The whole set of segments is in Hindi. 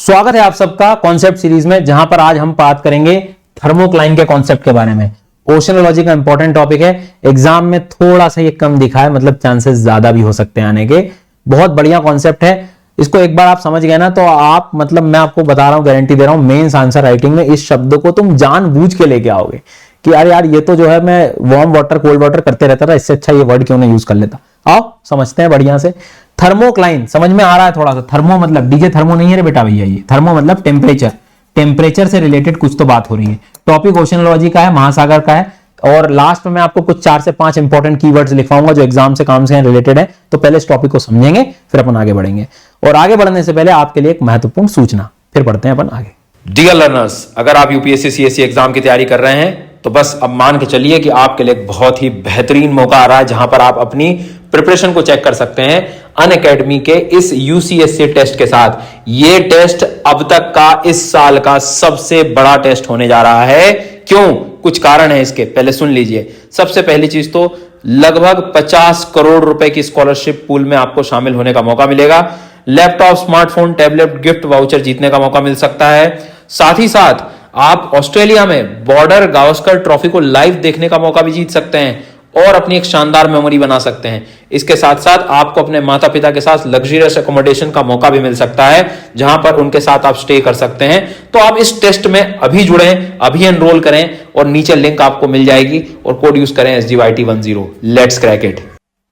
स्वागत है आप सबका कॉन्सेप्ट सीरीज में, जहां पर आज हम बात करेंगे थर्मोक्लाइन के कॉन्सेप्ट के बारे में। ओशनोलॉजी का इंपॉर्टेंट टॉपिक है, एग्जाम में थोड़ा सा ये कम दिखा है, मतलब चांसेस ज्यादा भी हो सकते हैं आने के। बहुत बढ़िया कॉन्सेप्ट है, इसको एक बार आप समझ गए ना तो आप, मतलब मैं आपको बता रहा हूं, गारंटी दे रहा हूं, मेंस आंसर राइटिंग में इस शब्द को तुम जानबूझ के लेके आओगे कि अरे यार ये तो जो है मैं वार्म वाटर कोल्ड वाटर करते रहता था, इससे अच्छा ये वर्ड क्यों नहीं यूज कर लेता। आओ समझते हैं बढ़िया से। थर्मोक्लाइन समझ में आ रहा है थोड़ा सा। थर्मो मतलब डीजे थर्मो नहीं है रे बेटा भैया, ये थर्मो मतलब टेम्परेचर, टेम्परेचर से रिलेटेड कुछ तो बात हो रही है। टॉपिक ओशनोलॉजी का है, महासागर का है, और लास्ट में मैं आपको कुछ 4 से 5 इंपॉर्टेंट कीवर्ड्स लिखवाऊंगा जो एग्जाम से काम से रिलेटेड है। तो पहले इस टॉपिक को समझेंगे, फिर अपन आगे बढ़ेंगे। और आगे बढ़ने से पहले आपके लिए एक महत्वपूर्ण सूचना, फिर बढ़ते हैं अपन आगे। डियर लर्नर्स, अगर आप यूपीएससी सीएससी एग्जाम की तैयारी कर रहे हैं तो बस अब मान के चलिए कि आपके लिए एक बहुत ही बेहतरीन मौका आ रहा है जहां पर आप अपनी प्रिपरेशन को चेक कर सकते हैं अनअकैडमी के इस यूसीएससी टेस्ट के साथ। ये टेस्ट अब तक का इस साल का सबसे बड़ा टेस्ट होने जा रहा है। क्यों? कुछ कारण है इसके, पहले सुन लीजिए। सबसे पहली चीज तो लगभग 50 करोड़ रुपए की स्कॉलरशिप पूल में आपको शामिल होने का मौका मिलेगा। Laptop, smartphone, tablet, gift voucher जीतने का मौका मिल सकता है। साथ ही साथ आप ऑस्ट्रेलिया में बॉर्डर गावस्कर ट्रॉफी को लाइव देखने का मौका भी जीत सकते हैं और अपनी एक शानदार मेमोरी बना सकते हैं। इसके साथ साथ आपको अपने माता पिता के साथ लग्जरियस अकोमोडेशन का मौका भी मिल सकता है, जहां पर उनके साथ आप स्टे कर सकते हैं। तो आप इस टेस्ट में अभी जुड़ें, अभी एनरोल करें और नीचे लिंक आपको मिल जाएगी और कोड यूज करें SGYT10। Let's crack it.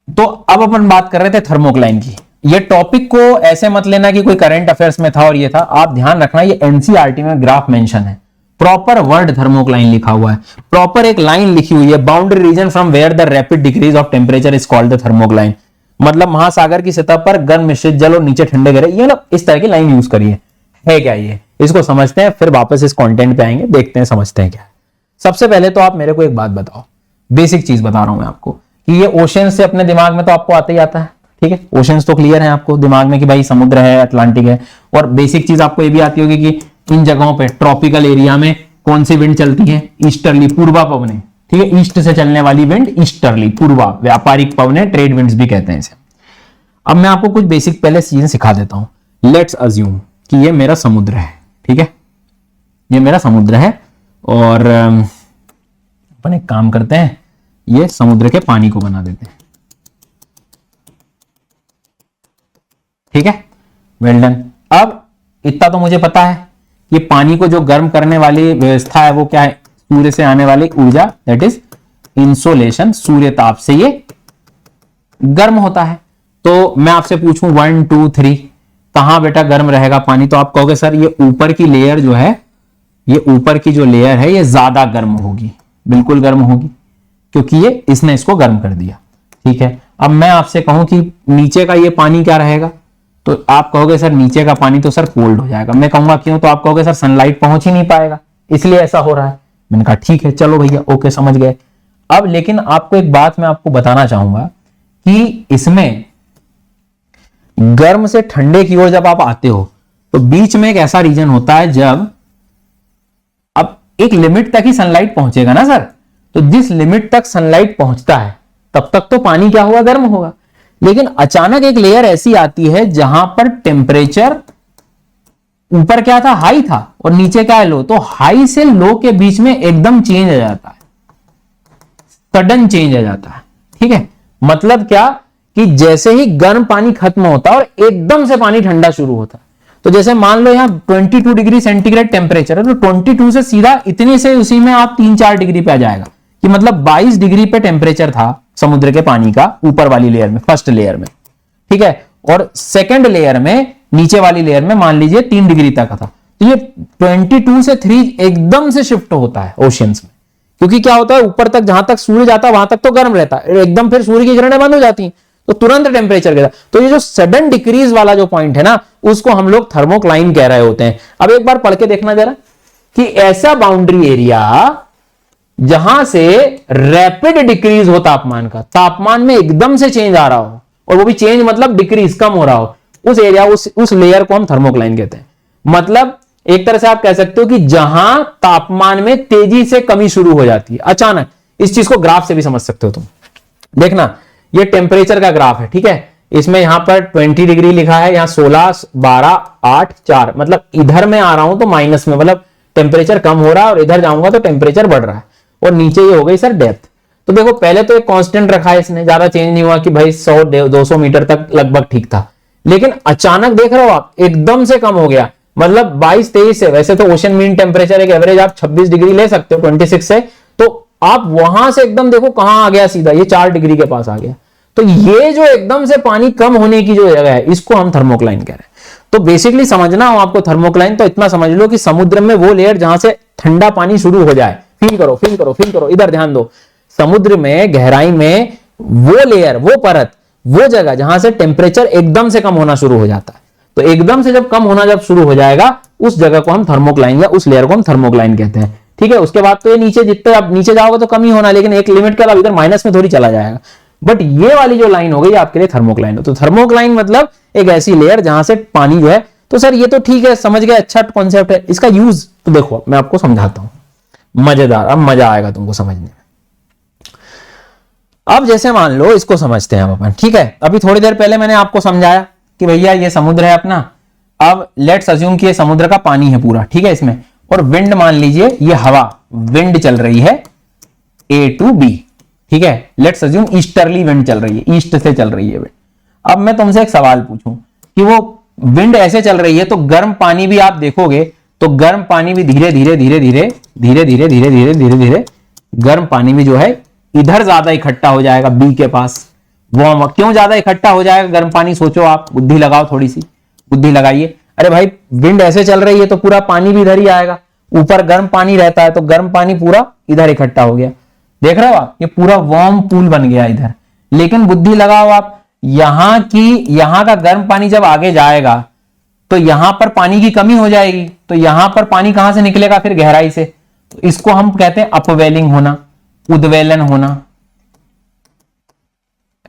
तो अब अपन बात कर रहे थे थर्मोक्लाइन की। ये टॉपिक को ऐसे मत लेना कि कोई करंट अफेयर्स में था और ये था, आप ध्यान रखना ये एनसीईआरटी में ग्राफ मेंशन है, प्रॉपर वर्ड थर्मोक्लाइन लिखा हुआ है, प्रॉपर एक लाइन लिखी हुई है, boundary region from where the rapid decrease of temperature is called the thermocline. मतलब महासागर की सतह पर गर्म मिश्रित जल और नीचे ठंडे गहरे, ये मतलब इस तरह की लाइन यूज करिए। है क्या ये? इसको समझते हैं, फिर वापस इस कंटेंट पे आएंगे, देखते हैं समझते हैं क्या है। सबसे पहले तो आप मेरे को एक बात बताओ, बेसिक चीज बता रहा हूं मैं आपको कि ये ओशन से अपने दिमाग में तो आपको आता ही आता है, ठीक है। ओशंस तो क्लियर है आपको दिमाग में कि भाई समुद्र है, अटलांटिक है। और बेसिक चीज आपको ये भी आती होगी कि इन जगहों पे ट्रॉपिकल एरिया में कौन सी विंड चलती है? ईस्टर्ली, पूर्वा पवने, ठीक है। ईस्ट से चलने वाली विंड ईस्टर्ली, पूर्वा, व्यापारिक पवने, ट्रेड विंड्स भी कहते हैं इसे। अब मैं आपको कुछ बेसिक पहले चीजें सिखा देता हूं। लेट्स अज्यूम कि ये मेरा समुद्र है, ठीक है, ये मेरा समुद्र है और अपन एक काम करते हैं, ये समुद्र के पानी को बना देते हैं, ठीक है, वेल डन। अब इतना तो मुझे पता है, ये पानी को जो गर्म करने वाली व्यवस्था है वो क्या है? सूर्य से आने वाली ऊर्जा, दैट इज इंसोलेशन, सूर्य ताप से ये गर्म होता है। तो मैं आपसे पूछूं 1 2 3 कहां बेटा गर्म रहेगा पानी? तो आप कहोगे सर ये ऊपर की लेयर जो है, ये ऊपर की जो लेयर है ये ज्यादा गर्म होगी, बिल्कुल गर्म होगी, क्योंकि ये इसने इसको गर्म कर दिया, ठीक है। अब मैं आपसे कहूं कि नीचे का ये पानी क्या रहेगा? तो आप कहोगे सर नीचे का पानी तो सर कोल्ड हो जाएगा। मैं कहूंगा क्यों? तो आप कहोगे सर सनलाइट पहुंच ही नहीं पाएगा, इसलिए ऐसा हो रहा है। मैंने कहा ठीक है, चलो भैया, ओके, समझ गए। अब लेकिन आपको एक बात मैं आपको बताना चाहूंगा कि इसमें गर्म से ठंडे की ओर जब आप आते हो तो बीच में एक ऐसा रीजन होता है जब, अब एक लिमिट तक ही सनलाइट पहुंचेगा ना सर, तो जिस लिमिट तक सनलाइट पहुंचता है तब तक तो पानी क्या होगा? गर्म होगा। लेकिन अचानक एक लेयर ऐसी आती है जहां पर टेम्परेचर ऊपर क्या था? हाई था, और नीचे क्या है? लो। तो हाई से लो के बीच में एकदम चेंज आ जाता है, सडन चेंज आ जाता है, ठीक है। मतलब क्या कि जैसे ही गर्म पानी खत्म होता है और एकदम से पानी ठंडा शुरू होता है, तो जैसे मान लो यहां 22 डिग्री सेंटीग्रेड टेम्परेचर है, तो 22 से सीधा इतने से उसी में आप 3-4 डिग्री पे आ जाएगा, कि मतलब 22 डिग्री पे टेम्परेचर था समुद्र के पानी का ऊपर वाली लेयर में, फर्स्ट लेयर में, ठीक है। और सेकंड लेयर में, नीचे वाली लेयर में मान लीजिए 3 डिग्री तक था। तो ये 22 से 3 एकदम से शिफ्ट होता है ओशियंस में, क्योंकि क्या होता है, ऊपर तक जहां तक सूर्य जाता है वहां तक तो गर्म रहता है, एकदम फिर सूर्य की किरणें बंद हो जाती हैं तो तुरंत टेम्परेचर गिरता। तो ये जो सडन डिक्रीज वाला जो पॉइंट है ना, उसको हम लोग थर्मोक्लाइन कह रहे होते हैं। अब एक बार पढ़ के देखना जरा कि ऐसा बाउंड्री एरिया जहां से रैपिड डिक्रीज हो तापमान का, तापमान में एकदम से चेंज आ रहा हो, और वो भी चेंज मतलब डिक्रीज, कम हो रहा हो, उस एरिया, उस लेयर को हम थर्मोक्लाइन कहते हैं। मतलब एक तरह से आप कह सकते हो कि जहां तापमान में तेजी से कमी शुरू हो जाती है अचानक। इस चीज को ग्राफ से भी समझ सकते हो तुम। देखना, ये टेम्परेचर का ग्राफ है, ठीक है। इसमें यहां पर 20 डिग्री लिखा है, यहाँ 16, 12, 8, 4, मतलब इधर मैं आ रहा हूं तो माइनस में, मतलब टेम्परेचर कम हो रहा है, और इधर जाऊंगा तो टेम्परेचर बढ़ रहा है। और नीचे ये हो गई सर डेप्थ। तो देखो पहले तो एक कांस्टेंट रखा है इसने, ज्यादा चेंज नहीं हुआ कि भाई 100-200 मीटर तक लगभग ठीक था, लेकिन अचानक देख रहे हो आप एकदम से कम हो गया, मतलब 22-23 से, वैसे तो ओशन मीन टेम्परेचर एक एवरेज आप 26 डिग्री ले सकते हो 26 से, तो आप वहां से एकदम देखो कहां आ गया, सीधा ये 4 डिग्री के पास आ गया। तो ये जो एकदम से पानी कम होने की जो जगह है, इसको हम थर्मोक्लाइन कह रहे हैं। तो बेसिकली समझना हो आपको थर्मोक्लाइन, तो इतना समझ लो कि समुद्र में वो लेयर जहां से ठंडा पानी शुरू हो जाए, फील करो फील करो फील करो, इधर ध्यान दो, समुद्र में गहराई में वो लेयर, वो परत, वो जगह जहां से टेम्परेचर एकदम से कम होना शुरू हो जाता है। तो एकदम से जब कम होना जब शुरू हो जाएगा, उस जगह को हम थर्मोक्लाइन या उस लेयर को हम थर्मोक्लाइन कहते हैं। ठीक है, उसके बाद तो ये नीचे, जितने आप नीचे जाओगे तो कम ही होना, लेकिन एक लिमिट के बाद इधर माइनस में थोड़ी चला जाएगा। बट ये वाली जो लाइन हो गई आपके लिए थर्मोक्लाइन हो। तो थर्मोक्लाइन मतलब एक ऐसी लेयर जहां से पानी जो है, तो सर ये तो ठीक है, समझ गए, अच्छा कॉन्सेप्ट है। इसका यूज तो देखो मैं आपको समझाता हूं, मजेदार, अब मजा आएगा तुमको समझने में। अब जैसे मान लो इसको समझते हैं हम अपन, ठीक है। अभी थोड़ी देर पहले मैंने आपको समझाया कि भैया ये समुद्र है अपना, अब लेट्स अज्यूम कि ये समुद्र का पानी है पूरा, ठीक है, इसमें, और विंड मान लीजिए ये हवा, विंड चल रही है A to B, ठीक है, लेट्स अज्यूम ईस्टर्ली विंड चल रही है, ईस्ट से चल रही है विंड। अब मैं तुमसे एक सवाल पूछूं कि वो विंड ऐसे चल रही है तो गर्म पानी भी आप देखोगे तो गर्म पानी भी धीरे धीरे धीरे धीरे धीरे धीरे धीरे धीरे धीरे धीरे गर्म पानी भी जो है इधर ज्यादा इकट्ठा हो जाएगा बी के पास। वार्म, क्यों ज्यादा इकट्ठा हो जाएगा गर्म पानी, सोचो आप, बुद्धि लगाओ, थोड़ी सी बुद्धि लगाइए। अरे भाई विंड ऐसे चल रही है तो पूरा पानी भी इधर ही आएगा, ऊपर गर्म पानी रहता है तो गर्म पानी पूरा इधर इकट्ठा हो गया, देख रहे हो आप, ये पूरा वार्म पूल बन गया इधर। लेकिन बुद्धि लगाओ आप, यहां का गर्म पानी जब आगे जाएगा तो यहां पर पानी की कमी हो जाएगी, तो यहां पर पानी कहां से निकलेगा फिर, गहराई से। तो इसको हम कहते हैं अपवेलिंग होना, उद्वेलन होना,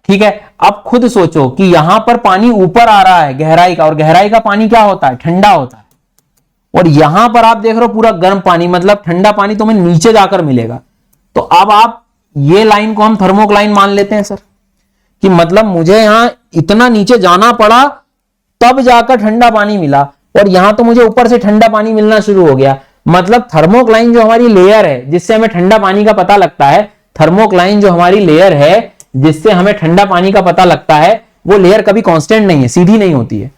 ठीक है। अब खुद सोचो कि यहां पर पानी ऊपर आ रहा है गहराई का, और गहराई का पानी क्या होता है, ठंडा होता है, और यहां पर आप देख रहे हो पूरा गर्म पानी, मतलब ठंडा पानी तुम्हें नीचे जाकर मिलेगा। तो अब आप ये लाइन को हम थर्मोक्लाइन मान लेते हैं सर, कि मतलब मुझे यहां इतना नीचे जाना पड़ा तब जाकर ठंडा पानी मिला, और यहां तो मुझे ऊपर से ठंडा पानी मिलना शुरू हो गया। मतलब थर्मोक्लाइन जो हमारी लेयर है जिससे हमें ठंडा पानी का पता लगता है, थर्मोक्लाइन जो हमारी लेयर है जिससे हमें ठंडा पानी का पता लगता है, वो लेयर कभी कांस्टेंट नहीं है, सीधी नहीं होती है,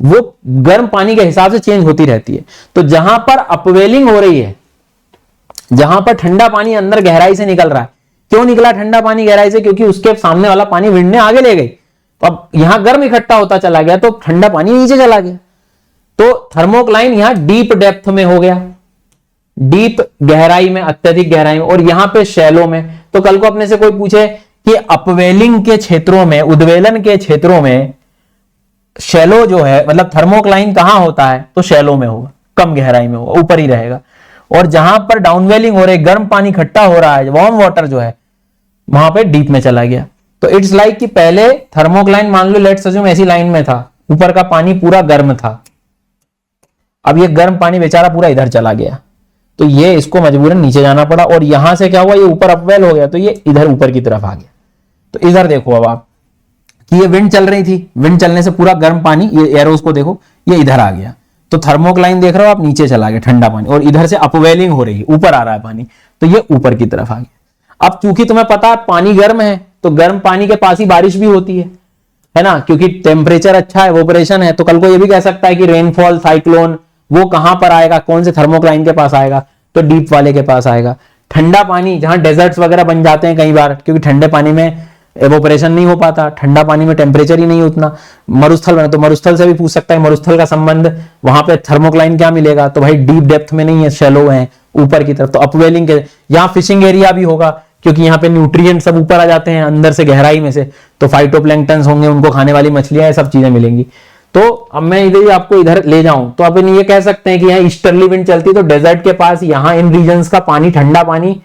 वो गर्म पानी के हिसाब से चेंज होती रहती है। तो जहां पर अपवेलिंग हो रही है, जहां पर ठंडा पानी अंदर गहराई से निकल रहा है, क्यों निकला ठंडा पानी गहराई से, क्योंकि उसके सामने वाला पानी विंड ने आगे ले गई, तो अब यहां गर्म इकट्ठा होता चला गया तो ठंडा पानी नीचे चला गया। तो थर्मोक्लाइन यहां डीप डेप्थ में हो गया, डीप गहराई में, अत्यधिक गहराई में, और यहां पे शैलो में। तो कल को अपने से कोई पूछे कि अपवेलिंग के क्षेत्रों में, उद्वेलन के क्षेत्रों में शैलो जो है, मतलब थर्मोक्लाइन कहां होता है, तो शैलो में होगा, कम गहराई में होगा, ऊपर ही रहेगा। और जहां पर डाउनवेलिंग हो रही, गर्म पानी इकट्ठा हो रहा है, वार्म वाटर जो है, वहां पे डीप में चला गया। तो इट्स लाइक कि पहले थर्मोक्लाइन मान लो लेट्स अज्यूम ऐसी लाइन में था, ऊपर का पानी पूरा गर्म था, अब ये गर्म पानी बेचारा पूरा इधर चला गया, तो ये इसको मजबूरन नीचे जाना पड़ा, और यहां से क्या हुआ, ये ऊपर अपवेल हो गया, तो ये इधर ऊपर की तरफ आ गया। तो इधर देखो अब आप कि ये विंड चल रही थी, विंड चलने से पूरा गर्म पानी, ये एरोस को देखो, ये इधर आ गया, तो थर्मोक्लाइन देख रहे हो आप, नीचे चला गया ठंडा पानी, और इधर से अपवेलिंग हो रही है, ऊपर आ रहा है पानी, तो ये ऊपर की तरफ आ गया। अब चूंकि तुम्हें पता है पानी गर्म है, तो गर्म पानी के पास ही बारिश भी होती है ना, क्योंकि टेम्परेचर अच्छा है, इवेपोरेशन है। तो कल को ये भी कह सकता है कि रेनफॉल, साइक्लोन, वो कहां पर आएगा, कौन से थर्मोक्लाइन के पास आएगा, तो डीप वाले के पास आएगा। ठंडा पानी जहां डेजर्ट्स वगैरह बन जाते हैं कई बार, क्योंकि ठंडे पानी में एवोपरेशन नहीं हो पाता, ठंडा पानी में टेम्परेचर ही नहीं उतना, मरुस्थल बने, तो मरुस्थल से भी पूछ सकता है, मरुस्थल का संबंध, वहां पे थर्मोक्लाइन क्या मिलेगा, तो भाई डीप डेप्थ में नहीं है, शैलो है, ऊपर की तरफ। तो अपवेलिंग के यहाँ फिशिंग एरिया भी होगा, क्योंकि यहाँ पे न्यूट्रिएंट सब ऊपर आ जाते हैं अंदर से, गहराई में से, तो फाइटोप्लैंक्टन्स होंगे, उनको खाने वाली मछलियां, सब चीजें मिलेंगी। तो अब मैं इधर आपको इधर ले जाऊं तो अपन ये कह सकते हैं कि यहाँ ईस्टर्ली विंड चलती है, तो डेजर्ट के पास यहाँ इन रीजन्स का पानी, ठंडा पानी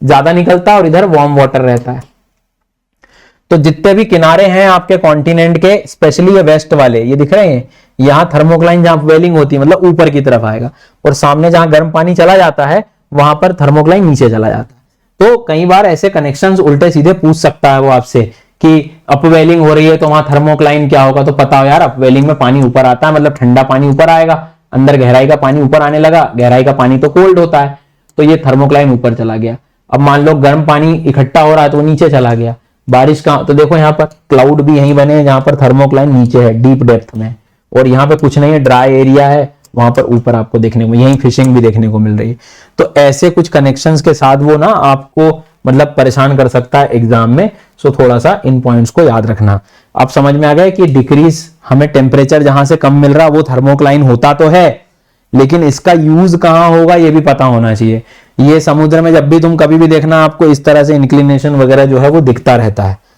ज्यादा निकलता है, और इधर वार्म वाटर रहता है। तो जितने भी किनारे हैं आपके कॉन्टिनेंट के, स्पेशली ये वेस्ट वाले, ये दिख रहे हैं, यहाँ थर्मोक्लाइन जहां अपवेलिंग होती है, मतलब ऊपर की तरफ आएगा, और सामने जहां गर्म पानी चला जाता है वहां पर थर्मोक्लाइन नीचे चला जाता है। तो कई बार ऐसे कनेक्शंस उल्टे सीधे पूछ सकता है वो आपसे कि अपवेलिंग हो रही है तो वहां थर्मोक्लाइन क्या होगा, तो पता हो यार अपवेलिंग में पानी ऊपर आता है, मतलब ठंडा पानी ऊपर आएगा, अंदर गहराई का पानी ऊपर आने लगा, गहराई का पानी तो कोल्ड होता है, तो ये थर्मोक्लाइन ऊपर चला गया। अब मान लो गर्म पानी इकट्ठा हो रहा है तो वो नीचे चला गया। बारिश का तो देखो यहाँ पर क्लाउड भी यहीं बने हैं जहां पर थर्मोक्लाइन नीचे है डीप डेप्थ में, और यहाँ पे कुछ नहीं है, ड्राई एरिया है, वहां पर ऊपर आपको देखने को, यहीं फिशिंग भी देखने को मिल रही है। तो ऐसे कुछ कनेक्शंस के साथ वो ना आपको मतलब परेशान कर सकता है एग्जाम में। सो थोड़ा सा इन पॉइंट्स को याद रखना। अब समझ में आ गया कि डिक्रीज हमें टेम्परेचर जहां से कम मिल रहा वो थर्मोक्लाइन होता तो है, लेकिन इसका यूज कहां होगा ये भी पता होना चाहिए। ये समुद्र में जब भी तुम कभी भी देखना आपको इस तरह से इंक्लिनेशन वगैरह जो है वो दिखता रहता है।